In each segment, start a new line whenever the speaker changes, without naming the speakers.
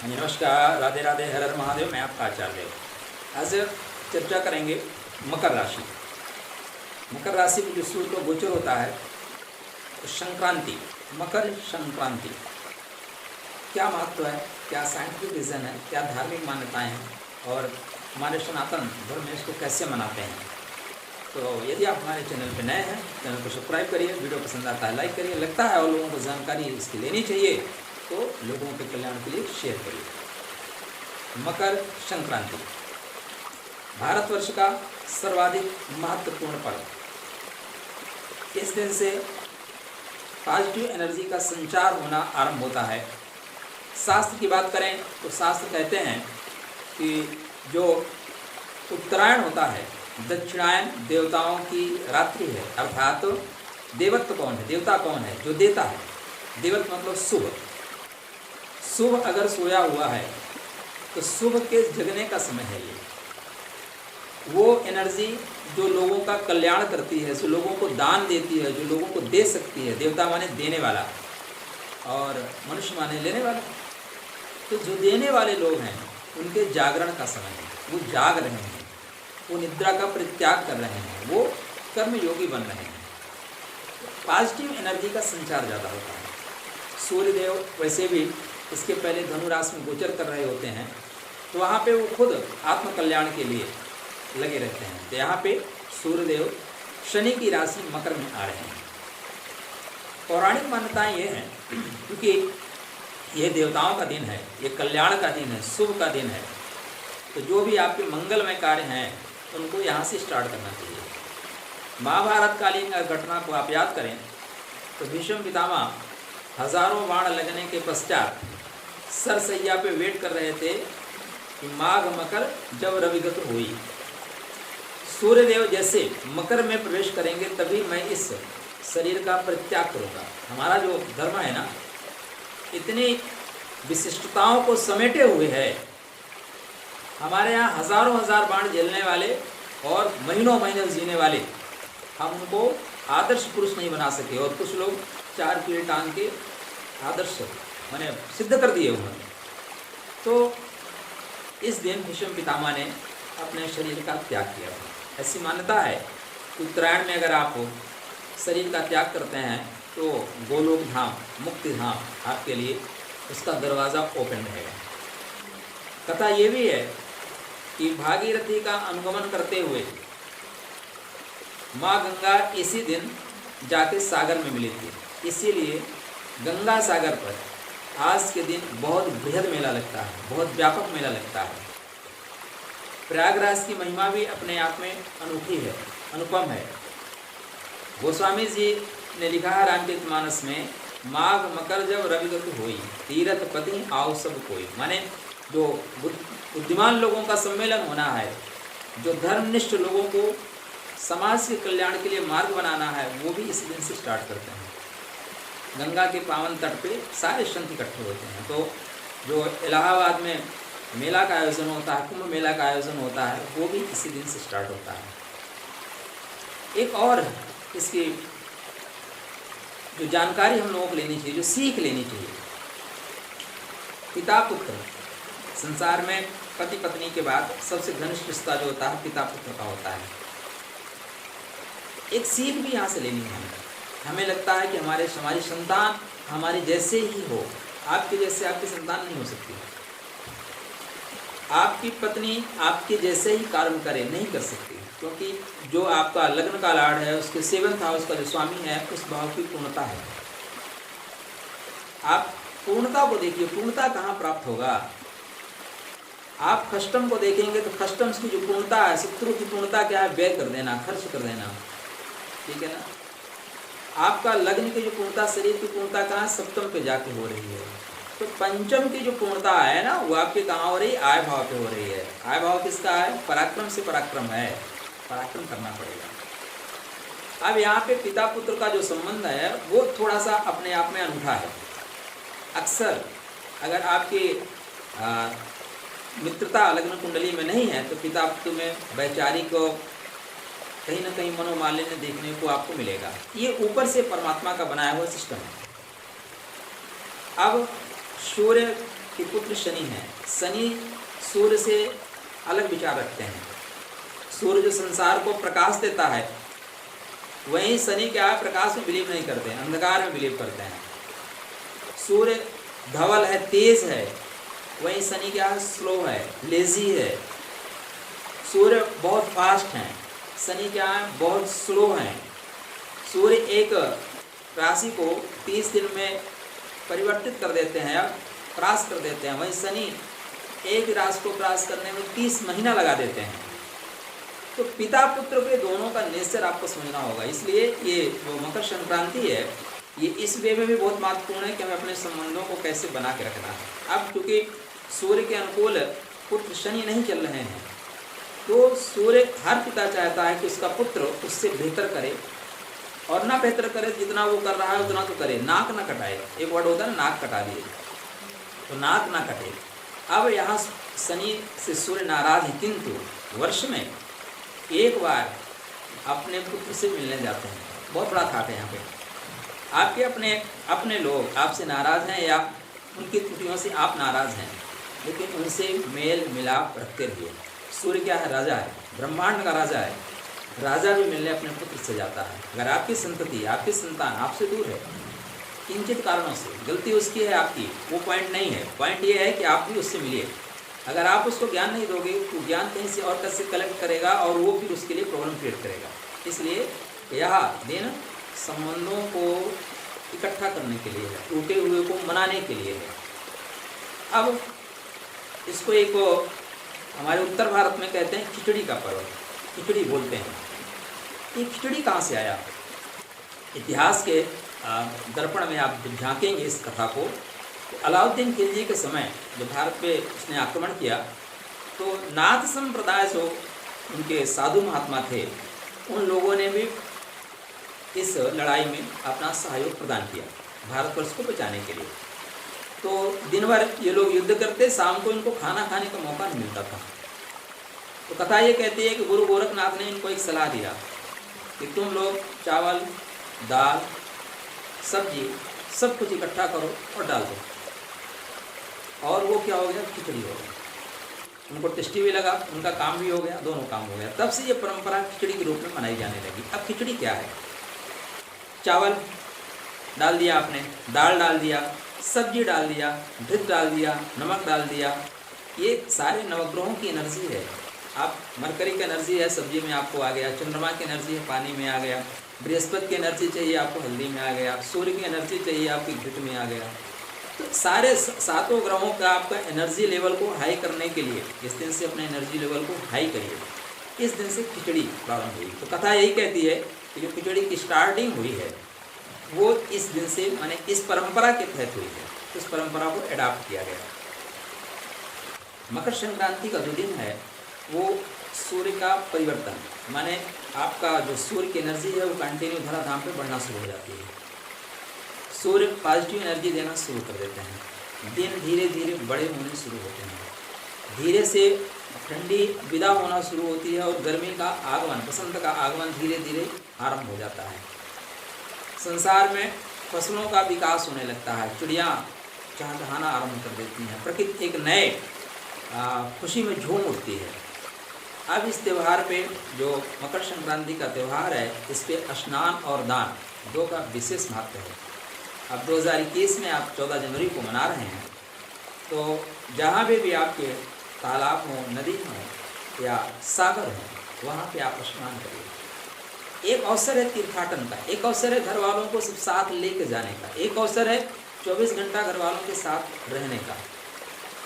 हाँ जी, नमस्कार, राधे राधे, हर हर महादेव। मैं आपका आचार्य। आज चर्चा करेंगे मकर राशि। मकर राशि में जो सूर्य को गोचर होता है तो संक्रांति, मकर संक्रांति, क्या महत्व है, क्या साइंटिफिक रीज़न है, क्या धार्मिक मान्यताएं हैं और हमारे सनातन धर्म में इसको कैसे मनाते हैं। तो यदि आप हमारे चैनल पर नए हैं, चैनल को सब्सक्राइब करिए, वीडियो पसंद आता है लाइक करिए, लगता है और लोगों को जानकारी इसकी लेनी चाहिए तो लोगों के कल्याण के लिए शेयर करिए। मकर संक्रांति भारतवर्ष का सर्वाधिक महत्वपूर्ण पर्व। इस दिन से पॉजिटिव एनर्जी का संचार होना आरंभ होता है। शास्त्र की बात करें तो शास्त्र कहते हैं कि जो उत्तरायण होता है, दक्षिणायन देवताओं की रात्रि है, अर्थात देवत्व कौन है, देवता कौन है, जो देता है। देवत्व मतलब शुभ। शुभ अगर सोया हुआ है तो शुभ के जगने का समय है। ये वो एनर्जी जो लोगों का कल्याण करती है, जो लोगों को दान देती है, जो लोगों को दे सकती है। देवता माने देने वाला और मनुष्य माने लेने वाला। तो जो देने वाले लोग हैं उनके जागरण का समय है। वो जाग रहे हैं, वो निद्रा का परित्याग कर रहे हैं, वो कर्मयोगी बन रहे हैं। पॉजिटिव एनर्जी का संचार ज़्यादा होता है। सूर्यदेव वैसे भी इसके पहले धनु राशि में गोचर कर रहे होते हैं, तो वहाँ पे वो खुद आत्म कल्याण के लिए लगे रहते हैं। तो यहाँ पे सूर्यदेव शनि की राशि मकर में आ रहे हैं। पौराणिक मान्यताएं ये हैं, क्योंकि ये देवताओं का दिन है, ये कल्याण का दिन है, शुभ का दिन है, तो जो भी आपके मंगलमय कार्य हैं उनको यहाँ से स्टार्ट करना चाहिए। महाभारत कालीन घटना को आप याद करें तो भीष्म पितामह हजारों बाण लगने के पश्चात सरसैया पे वेट कर रहे थे कि माघ मकर जब रविगत हुई, सूर्यदेव जैसे मकर में प्रवेश करेंगे तभी मैं इस शरीर का परित्याग करूँगा। हमारा जो धर्म है ना, इतनी विशिष्टताओं को समेटे हुए है। हमारे यहाँ हजारों हजार बाण झेलने वाले और महीनों महीने जीने वाले, हम उनको आदर्श पुरुष नहीं बना सके, और कुछ लोग 4 कील टांग के आदर्श माने सिद्ध कर दिए उन्होंने। तो इस दिन भीष्म पितामह ने अपने शरीर का त्याग किया। ऐसी मान्यता है कि उत्तरायण में अगर आप शरीर का त्याग करते हैं तो गोलोक धाम, मुक्ति धाम आपके लिए उसका दरवाज़ा ओपन रहेगा। कथा ये भी है कि भागीरथी का अनुगमन करते हुए माँ गंगा इसी दिन जाके सागर में मिली थी। इसीलिए गंगा सागर पर आज के दिन बहुत बृहद मेला लगता है, बहुत व्यापक मेला लगता है। प्रयागराज की महिमा भी अपने आप में अनूठी है, अनुपम है। गोस्वामी जी ने लिखा है रामचरितमानस में, माघ मकर जब रविगत हुई, तीरथ पति आओ सब कोई। माने जो बुद्धिमान लोगों का सम्मेलन होना है, जो धर्मनिष्ठ लोगों को समाज के कल्याण के लिए मार्ग बनाना है, वो भी इस दिन से स्टार्ट करते हैं। गंगा के पावन तट पे सारे संत इकट्ठे होते हैं। तो जो इलाहाबाद में मेला का आयोजन होता है, कुंभ मेला का आयोजन होता है, वो भी इसी दिन से स्टार्ट होता है। एक और इसकी जो जानकारी हम लोगों को लेनी चाहिए, जो सीख लेनी चाहिए, पिता पुत्र, संसार में पति पत्नी के बाद सबसे घनिष्ठ रिश्ता जो होता है पिता पुत्र का होता है। एक सीख भी यहाँ से लेनी है। हमें लगता है कि हमारी संतान हमारे जैसे ही हो, आपके जैसे आपकी संतान नहीं हो सकती। आपकी पत्नी आपके जैसे ही कर्म करे नहीं कर सकती, क्योंकि जो आपका लग्न का लाड़ है उसके 7th हाउस का जो स्वामी है उस भाव की पूर्णता है। आप पूर्णता को देखिए, पूर्णता कहाँ प्राप्त होगा। आप कस्टम को देखेंगे तो कस्टम्स की जो पूर्णता है, शत्रु की पूर्णता क्या है, व्यय कर देना, खर्च कर देना, ठीक है ना। आपका लग्न की जो पूर्णता, शरीर की पूर्णता कहाँ, सप्तम पे जाके हो रही है। तो पंचम की जो पूर्णता है ना, वो आपके कहाँ हो रही है, आय भाव पे हो रही है। आय भाव किसका है, पराक्रम से पराक्रम है, पराक्रम करना पड़ेगा। अब यहाँ पे पिता पुत्र का जो संबंध है वो थोड़ा सा अपने आप में अनूठा है। अक्सर अगर आपकी मित्रता लग्न कुंडली में नहीं है तो पिता पुत्र में वैचारिक कहीं ना कहीं मनोमालिन्य देखने को आपको मिलेगा। ये ऊपर से परमात्मा का बनाया हुआ सिस्टम है। अब सूर्य कि पुत्र शनि है। शनि सूर्य से अलग विचार रखते हैं। सूर्य जो संसार को प्रकाश देता है, वहीं शनि क्या है, प्रकाश में बिलीव नहीं करते हैं, अंधकार में बिलीव करते हैं। सूर्य धवल है, तेज है, वहीं शनि क्या है, स्लो है, लेजी है। सूर्य बहुत फास्ट हैं, शनि क्या है, बहुत स्लो हैं। सूर्य एक राशि को 30 दिन में परिवर्तित कर देते हैं या परास्त कर देते हैं, वहीं शनि एक राशि को परास्त करने में 30 महीना लगा देते हैं। तो पिता पुत्र के दोनों का नेचर आपको समझना होगा। इसलिए ये जो मकर संक्रांति है, ये इस वे में भी बहुत महत्वपूर्ण है कि हमें अपने संबंधों को कैसे बना के रखना है। अब क्योंकि सूर्य के अनुकूल पुत्र शनि नहीं चल रहे हैं, तो सूर्य हर पिता चाहता है कि उसका पुत्र उससे बेहतर करे, और ना बेहतर करे, जितना वो कर रहा है उतना तो करे, नाक ना कटाए। एक वर्ड होता है ना, नाक कटा दिए, तो नाक ना कटे। अब यहाँ शनि से सूर्य नाराज है, किंतु वर्ष में एक बार अपने पुत्र से मिलने जाते हैं। बहुत बड़ा थाट है यहाँ पे। आपके अपने लोग आपसे नाराज़ हैं या उनकी त्रुटियों से आप नाराज़ हैं, लेकिन उनसे मेल मिलाप रखते रहिए। सूर्य क्या है, राजा है, ब्रह्मांड का राजा है। राजा भी मिलने अपने पुत्र से जाता है। अगर आपकी संतति, आपकी संतान आपसे दूर है, किंचित कारणों से, गलती उसकी है आपकी, वो पॉइंट नहीं है। पॉइंट ये है कि आप भी उससे मिलिए। अगर आप उसको ज्ञान नहीं दोगे तो ज्ञान कहीं से और कैसे कलेक्ट करेगा, और वो फिर उसके लिए प्रॉब्लम क्रिएट करेगा। इसलिए यह दिन संबंधों को इकट्ठा करने के लिए है, टूटे हुए को मनाने के लिए है। अब इसको एक हमारे उत्तर भारत में कहते हैं खिचड़ी का पर्व, खिचड़ी बोलते हैं। ये खिचड़ी कहाँ से आया? इतिहास के दर्पण में आप जब झांकेंगे इस कथा को, तो अलाउद्दीन खिलजी के समय जब भारत पे उसने आक्रमण किया, तो नाथ संप्रदाय जो उनके साधु महात्मा थे, उन लोगों ने भी इस लड़ाई में अपना सहयोग प्रदान किया भारतवर्ष को बचाने के लिए। तो दिन भर ये लोग युद्ध करते, शाम को इनको खाना खाने का मौका नहीं मिलता था। तो कथा ये कहती है कि गुरु गोरखनाथ ने इनको एक सलाह दिया कि तुम लोग चावल, दाल, सब्जी सब कुछ इकट्ठा करो और डाल दो, और वो क्या हो गया, खिचड़ी हो गया। उनको टेस्टी भी लगा, उनका काम भी हो गया, दोनों काम हो गया। तब से ये परंपरा खिचड़ी के रूप में मनाई जाने लगी। अब खिचड़ी क्या है? चावल डाल दिया आपने, दाल डाल दिया, सब्जी डाल दिया, घृत डाल दिया, नमक डाल दिया। ये सारे नवग्रहों की एनर्जी है। आप मरकरी की एनर्जी है सब्जी में, आपको आ गया। चंद्रमा की एनर्जी है, पानी में आ गया। बृहस्पति की एनर्जी चाहिए आपको, हल्दी में आ गया। सूर्य की एनर्जी चाहिए आपकी, घृत में आ गया। तो सारे सातों ग्रहों का आपका एनर्जी लेवल को हाई करने के लिए इस दिन से अपने एनर्जी लेवल को हाई करिए। इस दिन से खिचड़ी प्रारंभ हुई। तो कथा यही कहती है कि जो खिचड़ी की स्टार्टिंग हुई है वो इस दिन से, माने इस परंपरा के तहत हुई है। इस परंपरा को एडाप्ट किया गया। मकर संक्रांति का जो दिन है वो सूर्य का परिवर्तन, माने आपका जो सूर्य की एनर्जी है वो कंटिन्यू धराधाम पे बढ़ना शुरू हो जाती है। सूर्य पॉजिटिव एनर्जी देना शुरू कर देते हैं। दिन धीरे धीरे बड़े होने शुरू होते हैं। धीरे से ठंडी विदा होना शुरू होती है और गर्मी का आगमन, बसंत का आगमन धीरे धीरे आरंभ हो जाता है। संसार में फसलों का विकास होने लगता है। चिड़ियाँ चहचहाना आरंभ कर देती हैं। प्रकृति एक नए खुशी में झूम उठती है। अब इस त्यौहार पे, जो मकर संक्रांति का त्यौहार है, इस पे स्नान और दान दो का विशेष महत्व है। अब 2021 में आप 14 जनवरी को मना रहे हैं, तो जहाँ भी आपके तालाब हो, नदी हो या सागर हो, वहाँ पे आप स्नान करिए। एक अवसर है तीर्थाटन का, एक अवसर है घर वालों को सब साथ लेके जाने का, एक अवसर है 24 घंटा घर वालों के साथ रहने का,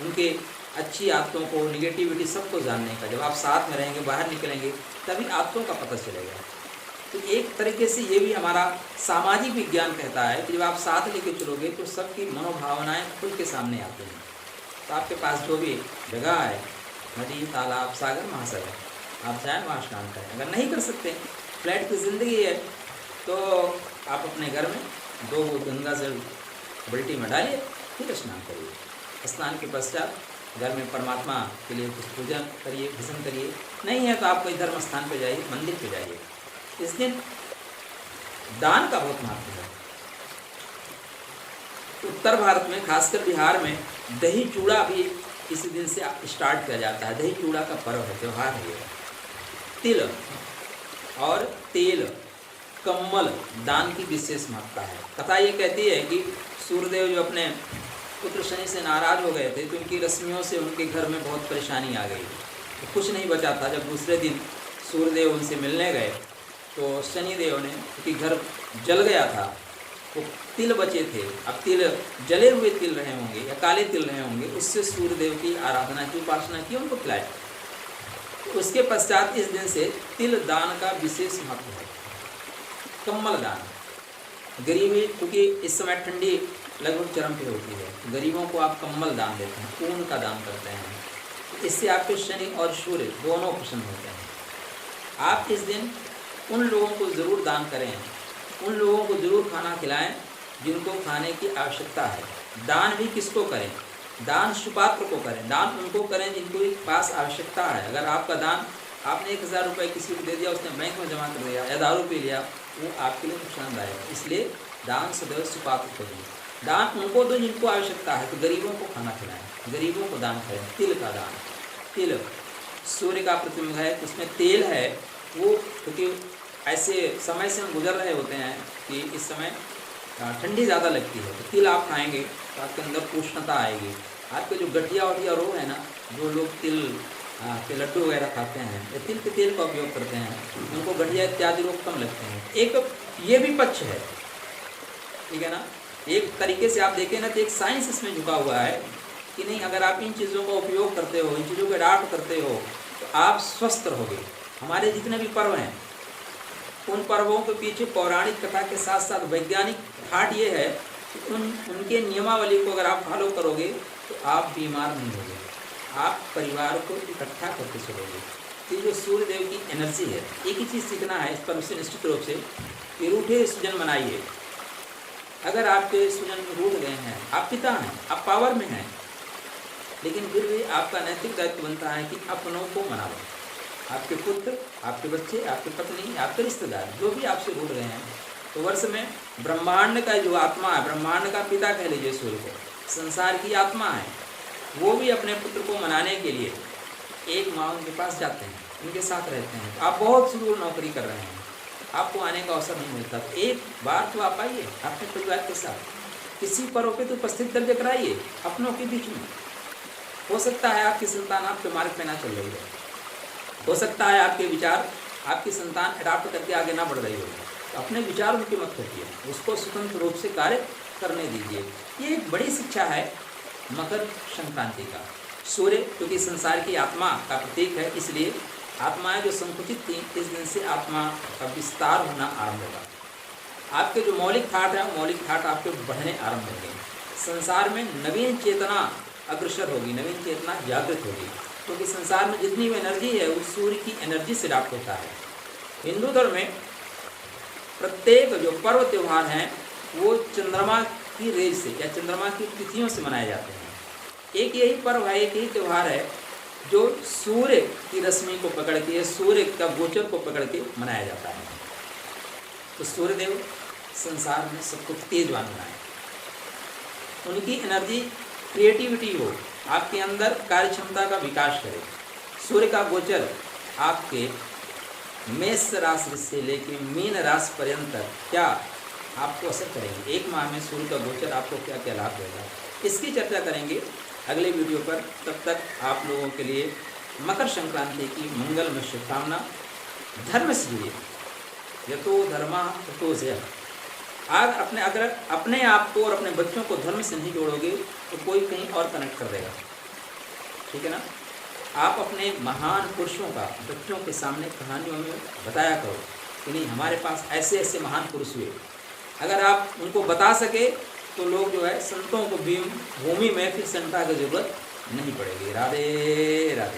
उनके अच्छी आदतों को, निगेटिविटी सबको जानने का। जब आप साथ में रहेंगे, बाहर निकलेंगे, तभी आदतों का पता चलेगा। तो एक तरीके से ये भी हमारा सामाजिक विज्ञान कहता है कि जब आप साथ लेके चलोगे तो सबकी मनोभावनाएं खुल के सामने आती हैं। तो आपके पास जो भी जगह है, नदी, तालाब, सागर, महासागर, आप जाएँ वहाँ स्नान करें। अगर नहीं कर सकते, फ्लैट की ज़िंदगी है, तो आप अपने घर में 2 गंगा जल बाल्टी में डालिए, फिर स्नान करिए। स्नान के पश्चात घर में परमात्मा के लिए कुछ पूजन करिए, भजन करिए। नहीं है तो आप कोई धर्म स्थान पर जाइए, मंदिर पे जाइए। इस दिन दान का बहुत महत्व है। उत्तर भारत में, खासकर बिहार में, दही चूड़ा भी इसी दिन से स्टार्ट किया जाता है। दही चूड़ा का पर्व है, त्यौहार है ये। तिल और तेल, कम्बल दान की विशेष महत्ता है। कथा ये कहती है कि सूर्यदेव जो अपने पुत्र शनि से नाराज हो गए थे, तो उनकी रश्मियों से उनके घर में बहुत परेशानी आ गई, तो कुछ नहीं बचा था। जब दूसरे दिन सूर्यदेव उनसे मिलने गए तो शनिदेव ने, क्योंकि घर जल गया था, तो तिल बचे थे, अब तिल जले हुए तिल रहे होंगे या काले तिल रहे होंगे, उससे सूर्यदेव की आराधना की, उपासना की, उनको खिलाया। उसके पश्चात इस दिन से तिल दान का विशेष महत्व है। कम्बल दान, गरीबी, क्योंकि इस समय ठंडी लगभग चरम पे होती है, तो गरीबों को आप कम्बल दान देते हैं, ऊन का दान करते हैं। इससे आपके शनि और सूर्य दोनों प्रसन्न होते हैं। आप इस दिन उन लोगों को ज़रूर दान करें, उन लोगों को ज़रूर खाना खिलाएं जिनको खाने की आवश्यकता है। दान भी किसको करें? दान सुपात्र को करें, दान उनको करें जिनको पास आवश्यकता है। अगर आपका दान, आपने 1000 रुपये किसी को दे दिया, उसने बैंक में जमा कर दिया या दारू पी लिया, वो आपके लिए नुकसानदायक है। इसलिए दान सदैव सुपात्र करिए। दान उनको दो जिनको आवश्यकता है, तो गरीबों को खाना खिलाएं, गरीबों को दान करें। तिल का दान, तिल सूर्य का प्रतिबिंब है, उसमें तेल है, वो क्योंकि ऐसे समय से हम गुजर रहे होते हैं कि इस समय ठंडी ज़्यादा लगती है, तो तिल आप खाएंगे तो आपके अंदर उष्णता आएगी। आपके जो गठिया वठिया रोग है ना, जो लोग तिल के लड्डू वगैरह खाते हैं या तिल के तेल का उपयोग करते हैं, उनको गठिया इत्यादि रोग कम लगते हैं। एक ये भी पक्ष है, ठीक है ना। एक तरीके से आप देखें ना तो एक साइंस इसमें झुका हुआ है कि नहीं, अगर आप इन चीज़ों का उपयोग करते हो, इन चीज़ों को अडॉप्ट करते हो, तो आप स्वस्थ रहोगे। हमारे जितने भी पर्व हैं, उन पर्वों के पीछे पौराणिक कथा के साथ साथ वैज्ञानिक ठाट ये है कि उनके नियमावली को अगर आप फॉलो करोगे तो आप बीमार नहीं होगे, आप परिवार को इकट्ठा करके चलोगे। तो जो सूर्यदेव की एनर्जी है, एक ही चीज़ सीखना है इस पर्व से निश्चित रूप से कि रूठे सुजन मनाइए। अगर आपके सुजन रूठ गए हैं, आप पिता हैं, आप पावर में हैं, लेकिन फिर भी आपका नैतिक दायित्व बनता है कि अपनों को मनाओ। आपके पुत्र, आपके बच्चे, आपकी पत्नी, आपके रिश्तेदार जो भी आपसे रूठ गए हैं, तो वर्ष में ब्रह्मांड का जो आत्मा है, ब्रह्मांड का पिता कह लीजिए सूर्य को, संसार की आत्मा है, वो भी अपने पुत्र को मनाने के लिए एक माँ उनके पास जाते हैं, उनके साथ रहते हैं। आप बहुत सी दूर नौकरी कर रहे हैं, आपको आने का अवसर नहीं मिलता, तो एक बार तो आप आइए अपने परिवार के साथ, किसी पर्व पे तो उपस्थित दर्ज कराइए अपनों के बीच में। हो सकता है आपकी संतान आपके मार्ग पे ना चल रही है, हो सकता है आपके विचार, आपकी संतान अडॉप्ट करके आगे ना बढ़ रही हो, तो अपने विचार उनके मत रखिए, उसको स्वतंत्र रूप से कार्य करने दीजिए। ये एक बड़ी शिक्षा है मकर संक्रांति का। सूर्य क्योंकि संसार की आत्मा का प्रतीक है, इसलिए आत्माएं जो संकुचित थी, इस दिन से आत्मा का विस्तार होना आरंभ होगा। आपके जो मौलिक ठाट है, मौलिक ठाट आपके बढ़ने आरंभ होंगे। संसार में नवीन चेतना अग्रसर होगी, नवीन चेतना जागृत होगी, क्योंकि संसार में जितनी भी एनर्जी है वो सूर्य की एनर्जी से प्राप्त होता है। हिंदू धर्म में प्रत्येक जो पर्व त्यौहार हैं वो चंद्रमा की रेज से या चंद्रमा की तिथियों से मनाए जाते हैं। एक यही पर्व है, एक यही त्यौहार है जो सूर्य की रश्मि को पकड़ के, सूर्य का गोचर को पकड़ के मनाया जाता है। तो सूर्यदेव संसार में सबको तेजवान बनाए, उनकी एनर्जी क्रिएटिविटी हो, आपके अंदर कार्य क्षमता का विकास करे। सूर्य का गोचर आपके मेष राशि से लेकर मीन राशि पर्यंत क्या आपको असर करेंगे, एक माह में सूर्य का गोचर आपको क्या क्या लाभ देगा, इसकी चर्चा करेंगे अगले वीडियो पर। तब तक आप लोगों के लिए मकर संक्रांति की मंगलमय शुभकामना। धर्म से जुड़िए, यतो धर्मा ततो जयः। अगर अपने आप को और अपने बच्चों को धर्म से नहीं जोड़ोगे तो कोई कहीं और कनेक्ट कर देगा, ठीक है ना। आप अपने महान पुरुषों का बच्चों के सामने कहानियों में बताया करो कि नहीं, हमारे पास ऐसे ऐसे महान पुरुष हुए। अगर आप उनको बता सके तो लोग जो है संतों को भूमि में फिर संता की जरूरत नहीं पड़ेगी। राधे राधे।